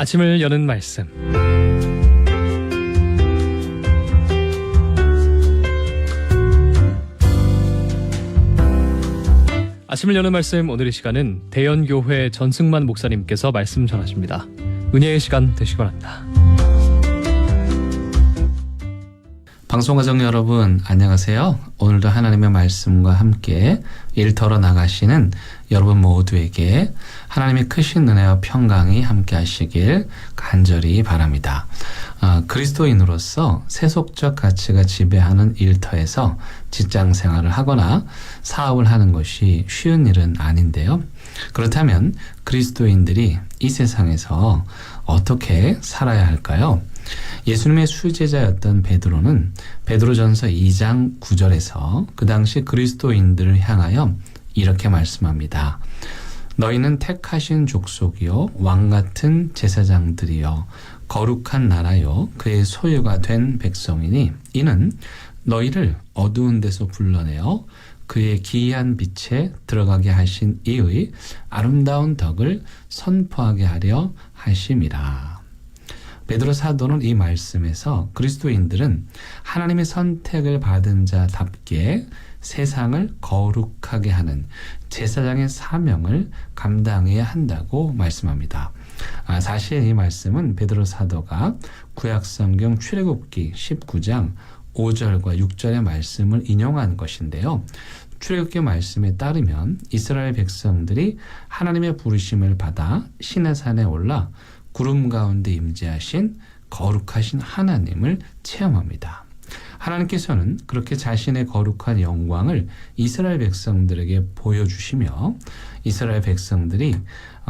아침을 여는 말씀. 아침을 여는 말씀, 오늘의 시간은 대연교회 전승만 목사님께서 말씀 전하십니다. 은혜의 시간 되시기 바랍니다. 방송가족 여러분, 안녕하세요. 오늘도 하나님의 말씀과 함께 일터로 나가시는 여러분 모두에게 하나님의 크신 은혜와 평강이 함께 하시길 간절히 바랍니다. 그리스도인으로서 세속적 가치가 지배하는 일터에서 직장 생활을 하거나 사업을 하는 것이 쉬운 일은 아닌데요. 그렇다면 그리스도인들이 이 세상에서 어떻게 살아야 할까요? 예수님의 수제자였던 베드로는 베드로전서 2장 9절에서 그 당시 그리스도인들을 향하여 이렇게 말씀합니다. 너희는 택하신 족속이요 왕같은 제사장들이요 거룩한 나라요 그의 소유가 된 백성이니 이는 너희를 어두운 데서 불러내어 그의 기이한 빛에 들어가게 하신 이의 아름다운 덕을 선포하게 하려 하심이라. 베드로 사도는 이 말씀에서 그리스도인들은 하나님의 선택을 받은 자답게 세상을 거룩하게 하는 제사장의 사명을 감당해야 한다고 말씀합니다. 사실 이 말씀은 베드로 사도가 구약성경 출애굽기 19장 5절과 6절의 말씀을 인용한 것인데요. 출애굽기 말씀에 따르면 이스라엘 백성들이 하나님의 부르심을 받아 시내산에 올라 구름 가운데 임재하신 거룩하신 하나님을 체험합니다. 하나님께서는 그렇게 자신의 거룩한 영광을 이스라엘 백성들에게 보여주시며 이스라엘 백성들이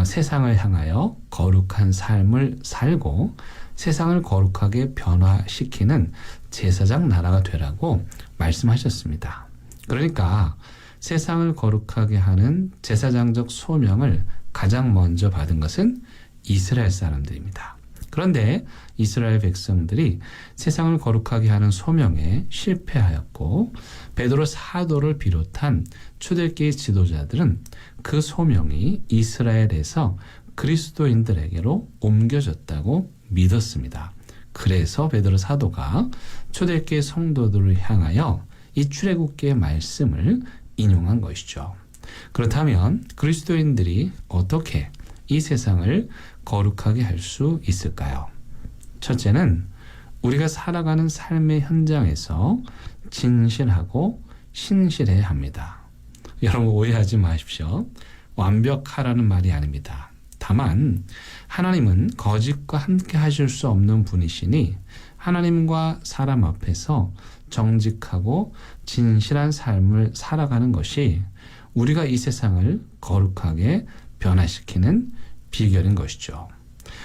세상을 향하여 거룩한 삶을 살고 세상을 거룩하게 변화시키는 제사장 나라가 되라고 말씀하셨습니다. 그러니까 세상을 거룩하게 하는 제사장적 소명을 가장 먼저 받은 것은 이스라엘 사람들입니다. 그런데 이스라엘 백성들이 세상을 거룩하게 하는 소명에 실패하였고 베드로 사도를 비롯한 초대교회 지도자들은 그 소명이 이스라엘에서 그리스도인들에게로 옮겨졌다고 믿었습니다. 그래서 베드로 사도가 초대교회 성도들을 향하여 이 출애굽기의 말씀을 인용한 것이죠. 그렇다면 그리스도인들이 어떻게 이 세상을 거룩하게 할 수 있을까요? 첫째는 우리가 살아가는 삶의 현장에서 진실하고 신실해야 합니다. 여러분 오해하지 마십시오. 완벽하라는 말이 아닙니다. 다만 하나님은 거짓과 함께 하실 수 없는 분이시니 하나님과 사람 앞에서 정직하고 진실한 삶을 살아가는 것이 우리가 이 세상을 거룩하게 변화시키는 비결인 것이죠.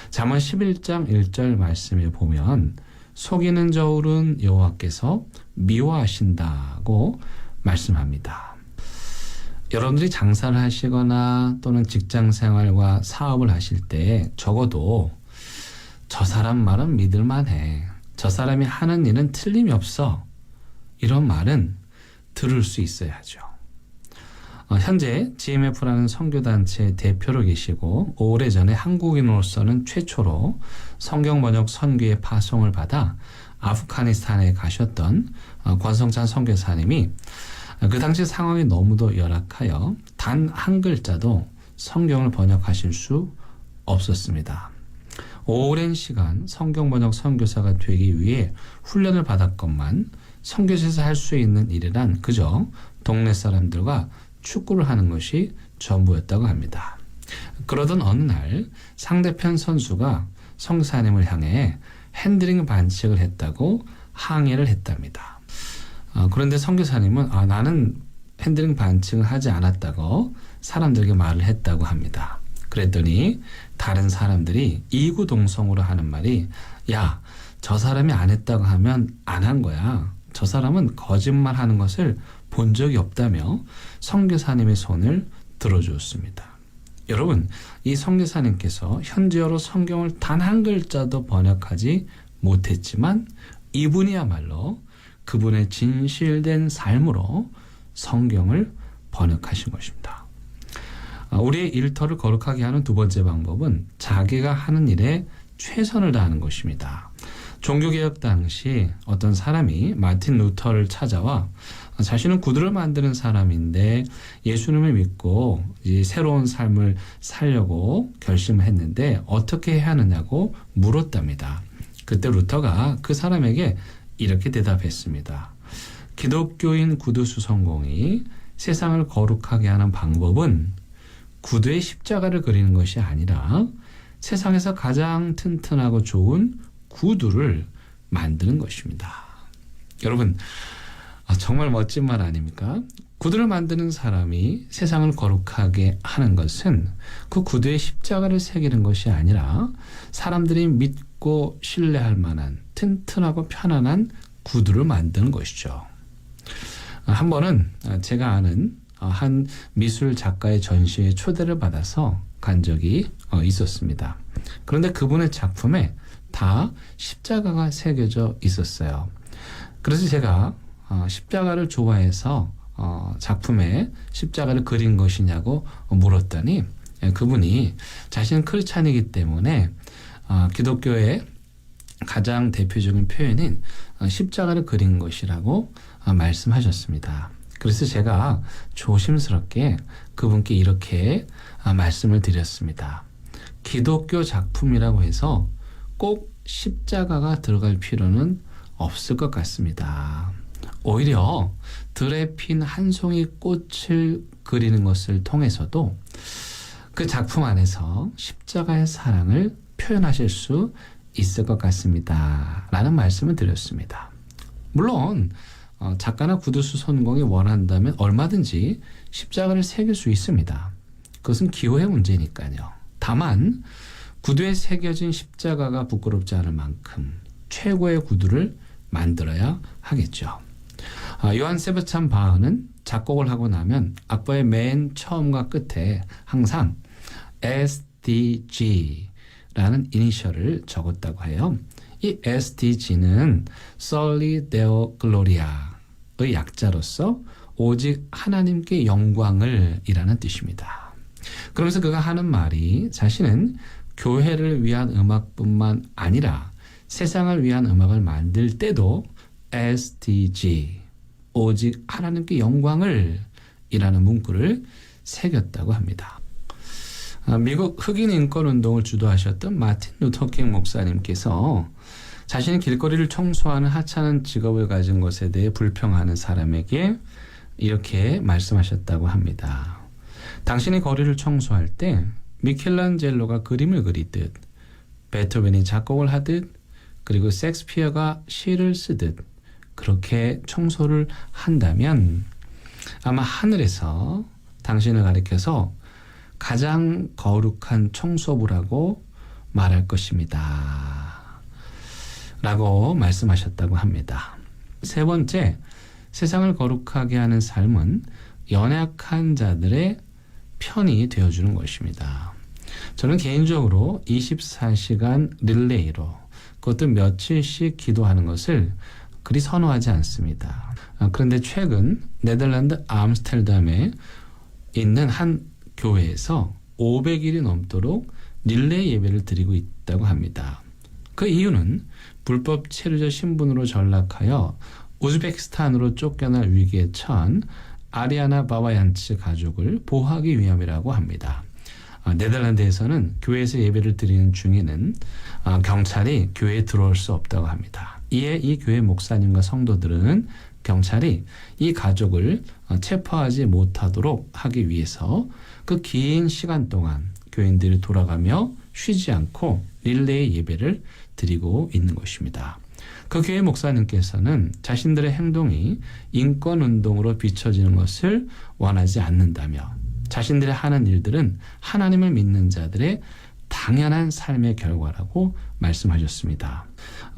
잠언 11장 1절 말씀에 보면 속이는 저울은 여호와께서 미워하신다고 말씀합니다. 여러분들이 장사를 하시거나 또는 직장생활과 사업을 하실 때 적어도 저 사람 말은 믿을만해, 저 사람이 하는 일은 틀림이 없어, 이런 말은 들을 수 있어야죠. 현재 GMF라는 선교단체 대표로 계시고 오래전에 한국인으로서는 최초로 성경 번역 선교의 파송을 받아 아프가니스탄에 가셨던 권성찬 선교사님이 그 당시 상황이 너무도 열악하여 단 한 글자도 성경을 번역하실 수 없었습니다. 오랜 시간 성경 번역 선교사가 되기 위해 훈련을 받았건만 선교지에서 할 수 있는 일이란 그저 동네 사람들과 축구를 하는 것이 전부였다고 합니다. 그러던 어느 날 상대편 선수가 선교사님을 향해 핸드링 반칙을 했다고 항의를 했답니다. 그런데 선교사님은 나는 핸드링 반칙을 하지 않았다고 사람들에게 말을 했다고 합니다. 그랬더니 다른 사람들이 이구동성으로 하는 말이 야, 저 사람이 안 했다고 하면 안 한 거야. 저 사람은 거짓말하는 것을 본 적이 없다며 선교사님의 손을 들어주었습니다. 여러분, 이 선교사님께서 현지어로 성경을 단 한 글자도 번역하지 못했지만 이분이야말로 그분의 진실된 삶으로 성경을 번역하신 것입니다. 우리의 일터를 거룩하게 하는 두 번째 방법은 자기가 하는 일에 최선을 다하는 것입니다. 종교개혁 당시 어떤 사람이 마틴 루터를 찾아와 자신은 구두를 만드는 사람인데 예수님을 믿고 이 새로운 삶을 살려고 결심을 했는데 어떻게 해야 하느냐고 물었답니다. 그때 루터가 그 사람에게 이렇게 대답했습니다. 기독교인 구두수성공이 세상을 거룩하게 하는 방법은 구두에 십자가를 그리는 것이 아니라 세상에서 가장 튼튼하고 좋은 구두를 만드는 것입니다. 여러분, 정말 멋진 말 아닙니까? 구두를 만드는 사람이 세상을 거룩하게 하는 것은 그 구두에 십자가를 새기는 것이 아니라 사람들이 믿고 신뢰할 만한 튼튼하고 편안한 구두를 만드는 것이죠. 한 번은 제가 아는 한 미술 작가의 전시에 초대를 받아서 간 적이 있었습니다. 그런데 그분의 작품에 다 십자가가 새겨져 있었어요. 그래서 제가 십자가를 좋아해서 작품에 십자가를 그린 것이냐고 물었더니 그분이 자신은 크리스찬이기 때문에 기독교의 가장 대표적인 표현인 십자가를 그린 것이라고 말씀하셨습니다. 그래서 제가 조심스럽게 그분께 이렇게 말씀을 드렸습니다. 기독교 작품이라고 해서 꼭 십자가가 들어갈 필요는 없을 것 같습니다. 오히려 들에 핀 한 송이 꽃을 그리는 것을 통해서도 그 작품 안에서 십자가의 사랑을 표현하실 수 있을 것 같습니다. 라는 말씀을 드렸습니다. 물론 작가나 구두수 선공이 원한다면 얼마든지 십자가를 새길 수 있습니다. 그것은 기호의 문제니까요. 다만 구두에 새겨진 십자가가 부끄럽지 않을 만큼 최고의 구두를 만들어야 하겠죠. 요한 세바스찬 바흐는 작곡을 하고 나면 악보의 맨 처음과 끝에 항상 SDG라는 이니셜을 적었다고 해요. 이 SDG는 Soli Deo Gloria의 약자로서 오직 하나님께 영광을 이라는 뜻입니다. 그러면서 그가 하는 말이 자신은 교회를 위한 음악뿐만 아니라 세상을 위한 음악을 만들 때도 SDG, 오직 하나님께 영광을 이라는 문구를 새겼다고 합니다. 미국 흑인 인권 운동을 주도하셨던 마틴 루터킹 목사님께서 자신이 길거리를 청소하는 하찮은 직업을 가진 것에 대해 불평하는 사람에게 이렇게 말씀하셨다고 합니다. 당신이 거리를 청소할 때 미켈란젤로가 그림을 그리듯, 베토벤이 작곡을 하듯, 그리고 섹스피어가 시를 쓰듯 그렇게 청소를 한다면 아마 하늘에서 당신을 가리켜서 가장 거룩한 청소부라고 말할 것입니다. 라고 말씀하셨다고 합니다. 세 번째, 세상을 거룩하게 하는 삶은 연약한 자들의 편이 되어주는 것입니다. 저는 개인적으로 24시간 릴레이로 그것도 며칠씩 기도하는 것을 그리 선호하지 않습니다. 그런데 최근 네덜란드 암스테르담에 있는 한 교회에서 500일이 넘도록 릴레이 예배를 드리고 있다고 합니다. 그 이유는 불법 체류자 신분으로 전락하여 우즈베키스탄으로 쫓겨날 위기에 처한 아리아나 바바얀츠 가족을 보호하기 위함이라고 합니다. 네덜란드에서는 교회에서 예배를 드리는 중에는 경찰이 교회에 들어올 수 없다고 합니다. 이에 이 교회 목사님과 성도들은 경찰이 이 가족을 체포하지 못하도록 하기 위해서 그 긴 시간 동안 교인들이 돌아가며 쉬지 않고 릴레이 예배를 드리고 있는 것입니다. 그 교회 목사님께서는 자신들의 행동이 인권운동으로 비춰지는 것을 원하지 않는다며 자신들이 하는 일들은 하나님을 믿는 자들의 당연한 삶의 결과라고 말씀하셨습니다.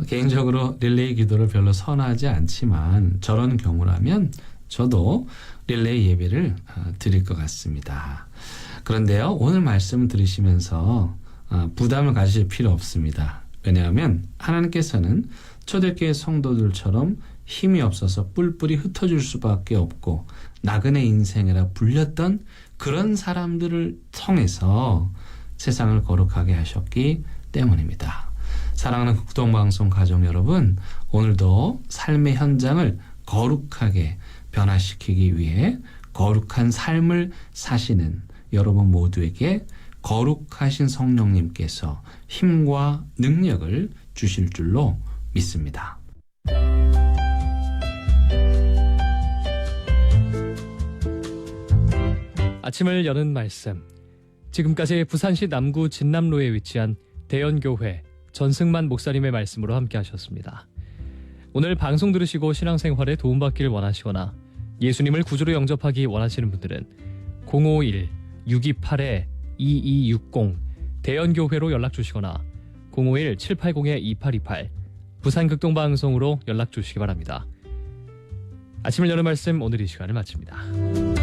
개인적으로 릴레이 기도를 별로 선호하지 않지만 저런 경우라면 저도 릴레이 예배를 드릴 것 같습니다. 그런데요, 오늘 말씀을 들으시면서 부담을 가지실 필요 없습니다. 왜냐하면 하나님께서는 초대교회 성도들처럼 힘이 없어서 뿔뿔이 흩어질 수밖에 없고 나그네 인생이라 불렸던 그런 사람들을 통해서 세상을 거룩하게 하셨기 때문입니다. 사랑하는 국동방송 가족 여러분, 오늘도 삶의 현장을 거룩하게 변화시키기 위해 거룩한 삶을 사시는 여러분 모두에게 거룩하신 성령님께서 힘과 능력을 주실 줄로 믿습니다. 아침을 여는 말씀. 지금까지 부산시 남구 진남로에 위치한 대연교회 전승만 목사님의 말씀으로 함께 하셨습니다. 오늘 방송 들으시고 신앙생활에 도움받기를 원하시거나 예수님을 구주로 영접하기 원하시는 분들은 051-628-2260 대연교회로 연락 주시거나 051-780-2828 부산극동방송으로 연락 주시기 바랍니다. 아침을 여는 말씀, 오늘 이 시간을 마칩니다.